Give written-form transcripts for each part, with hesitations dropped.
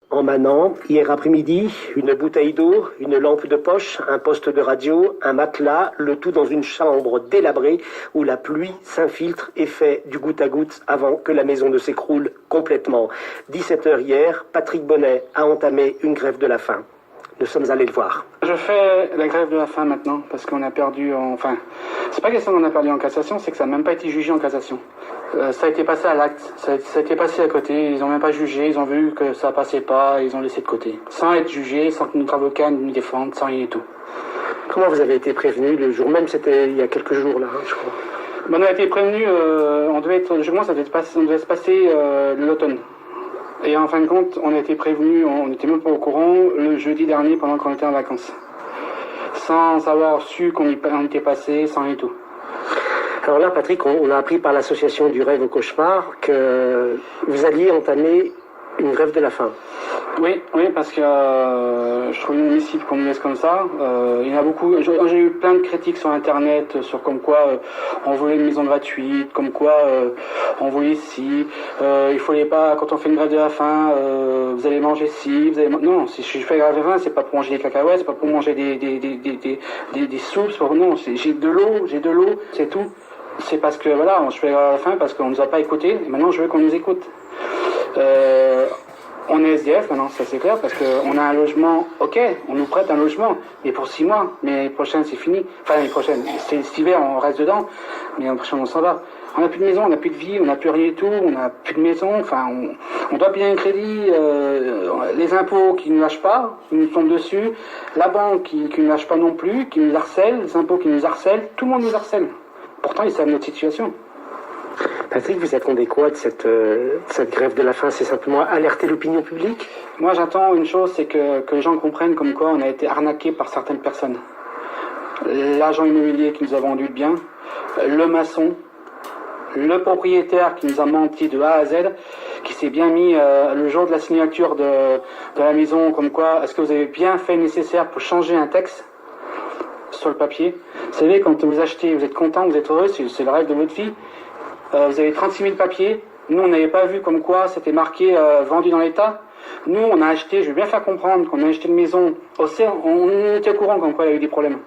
En manant, hier après-midi, une bouteille d'eau, une lampe de poche, un poste de radio, un matelas, le tout dans une chambre délabrée où la pluie s'infiltre et fait du goutte à goutte avant que la maison ne s'écroule complètement. 17h hier, Patrick Bonnet a entamé une grève de la faim. Nous sommes allés le voir. Je fais la grève de la faim maintenant parce qu'on a perdu enfin, c'est pas question qu'on a perdu en cassation, c'est que ça n'a même pas été jugé en cassation. Ça a été passé à l'acte, ça a été passé à côté, ils ont même pas jugé, ils ont vu que ça passait pas, ils ont laissé de côté. Sans être jugé, sans que notre avocat nous défende, sans rien et tout. Comment vous avez été prévenu le jour même? C'était il y a quelques jours là, je crois. On a été prévenu, on devait se passer l'automne. Et en fin de compte, on a été prévenu, on n'était même pas au courant, le jeudi dernier pendant qu'on était en vacances. Sans avoir su qu'on était passé, sans rien et tout. Alors là, Patrick, on a appris par l'association du rêve au cauchemar que vous alliez entamer une grève de la faim. Oui, parce que je trouve inadmissible qu'on me laisse comme ça. Il y en a beaucoup. J'ai eu plein de critiques sur Internet sur comme quoi on voulait une maison gratuite, comme quoi on voulait ci. Il fallait pas, quand on fait une grève de la faim, vous allez manger ci, non. Si je fais grève de la faim, c'est pas pour manger des cacahuètes, c'est pas pour manger des soupes, non. J'ai de l'eau, c'est tout. C'est parce que voilà, je fais grève de la faim parce qu'on nous a pas écoutés. Et maintenant, je veux qu'on nous écoute. On est SDF maintenant, ça c'est clair, parce qu'on a un logement, ok, on nous prête un logement, mais pour 6 mois, mais l'année prochaine c'est fini, enfin l'année prochaine, c'est cet hiver on reste dedans, mais l'année prochaine on s'en va. On n'a plus de maison, on n'a plus de vie, on n'a plus rien et tout, on n'a plus de maison, enfin on doit payer un crédit, les impôts qui ne lâchent pas, qui nous tombent dessus, la banque qui ne lâche pas non plus, qui nous harcèle, les impôts qui nous harcèlent, tout le monde nous harcèle. Pourtant ils savent notre situation. Patrick, vous attendez quoi de cette grève de la faim? C'est simplement alerter l'opinion publique? Moi, j'attends une chose, c'est que les gens comprennent comme quoi on a été arnaqué par certaines personnes. L'agent immobilier qui nous a vendu le bien, le maçon, le propriétaire qui nous a menti de A à Z, qui s'est bien mis le jour de la signature de la maison, comme quoi, est-ce que vous avez bien fait le nécessaire pour changer un texte sur le papier? Vous savez, quand vous achetez, vous êtes content, vous êtes heureux, c'est le rêve de votre vie. Vous avez 36 000 papiers. Nous, on n'avait pas vu comme quoi c'était marqué vendu dans l'état. Nous, on a acheté, je vais bien faire comprendre qu'on a acheté une maison. On était au courant comme quoi il y a eu des problèmes.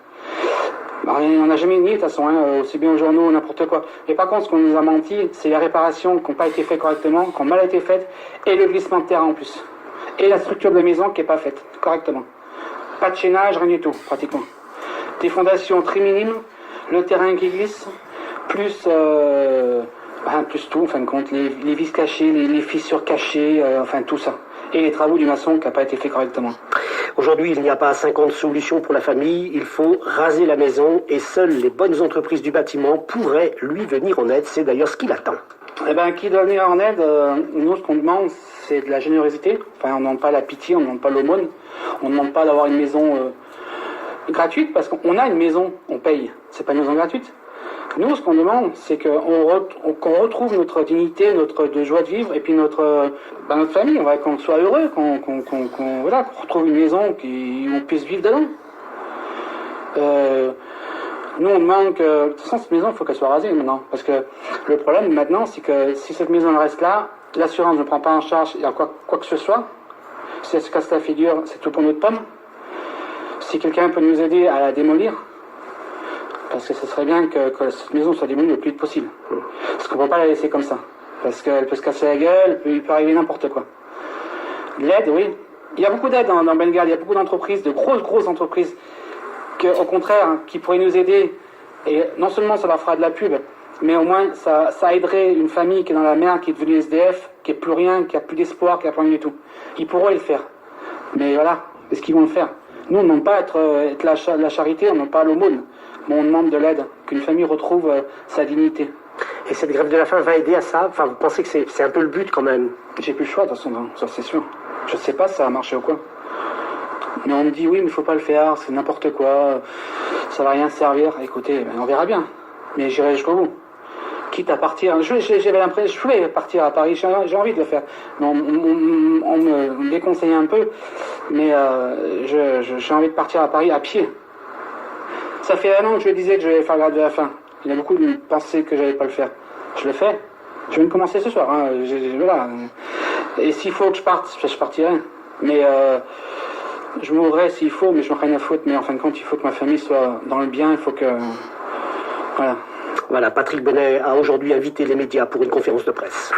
On n'a jamais nié de toute façon, aussi bien aux journaux, n'importe quoi. Et par contre, ce qu'on nous a menti, c'est les réparations qui n'ont pas été faites correctement, qui ont mal été faites, et le glissement de terrain en plus. Et la structure de la maison qui n'est pas faite correctement. Pas de chaînage, rien du tout, pratiquement. Des fondations très minimes, le terrain qui glisse, plus tout, en fin de compte, les vis cachées, les fissures cachées, enfin tout ça. Et les travaux du maçon qui n'ont pas été faits correctement. Aujourd'hui, il n'y a pas 50 solutions pour la famille, il faut raser la maison et seules les bonnes entreprises du bâtiment pourraient lui venir en aide, c'est d'ailleurs ce qu'il attend. Eh bien, qui doit venir en aide, nous ce qu'on demande, c'est de la générosité. Enfin, on ne demande pas la pitié, on ne demande pas l'aumône, on ne demande pas d'avoir une maison gratuite, parce qu'on a une maison, on paye, c'est pas une maison gratuite. Nous, ce qu'on demande, c'est qu'on retrouve notre dignité, notre joie de vivre, et puis notre famille, qu'on soit heureux, qu'on retrouve une maison où on puisse vivre dedans. Nous, on demande que, de toute façon, cette maison, il faut qu'elle soit rasée maintenant, parce que le problème maintenant, c'est que si cette maison reste là, l'assurance ne prend pas en charge quoi que ce soit. Si elle se casse la figure, c'est tout pour notre pomme. Si quelqu'un peut nous aider à la démolir, parce que ce serait bien que cette maison soit démolie le plus vite possible. Parce qu'on ne peut pas la laisser comme ça. Parce qu'elle peut se casser la gueule, il peut arriver n'importe quoi. L'aide, oui. Il y a beaucoup d'aide dans Bengale, il y a beaucoup d'entreprises, de grosses entreprises, au contraire, qui pourraient nous aider. Et non seulement ça leur fera de la pub, mais au moins ça aiderait une famille qui est dans la merde, qui est devenue SDF, qui n'a plus rien, qui n'a plus d'espoir, qui n'a plus rien du tout. Ils pourraient le faire. Mais voilà, est-ce qu'ils vont le faire? Nous, on ne demande pas être la charité, on ne demande pas l'aumône. Mais on demande de l'aide, qu'une famille retrouve sa dignité. Et cette grève de la faim va aider à ça? Enfin, vous pensez que c'est un peu le but quand même? J'ai plus le choix de toute façon, ça c'est sûr. Je sais pas si ça va marcher ou quoi. Mais on me dit oui, mais il faut pas le faire, c'est n'importe quoi, ça va rien servir. Écoutez, on verra bien. Mais j'irai jusqu'au bout. Quitte à partir, j'avais l'impression, je voulais partir à Paris, j'ai envie de le faire. Mais on me déconseillait un peu, mais j'ai envie de partir à Paris à pied. Ça fait 1 an que je disais que je vais faire la grève de la faim. Il y a beaucoup de pensaient que j'allais pas le faire. Je le fais. Je viens de commencer ce soir. Voilà. Et s'il faut que je parte, je partirai. Mais je mourrai s'il faut, mais je n'ai rien à foutre. Mais en fin de compte, il faut que ma famille soit dans le bien. Il faut que... Voilà. Voilà, Patrick Bonnet a aujourd'hui invité les médias pour une conférence de presse.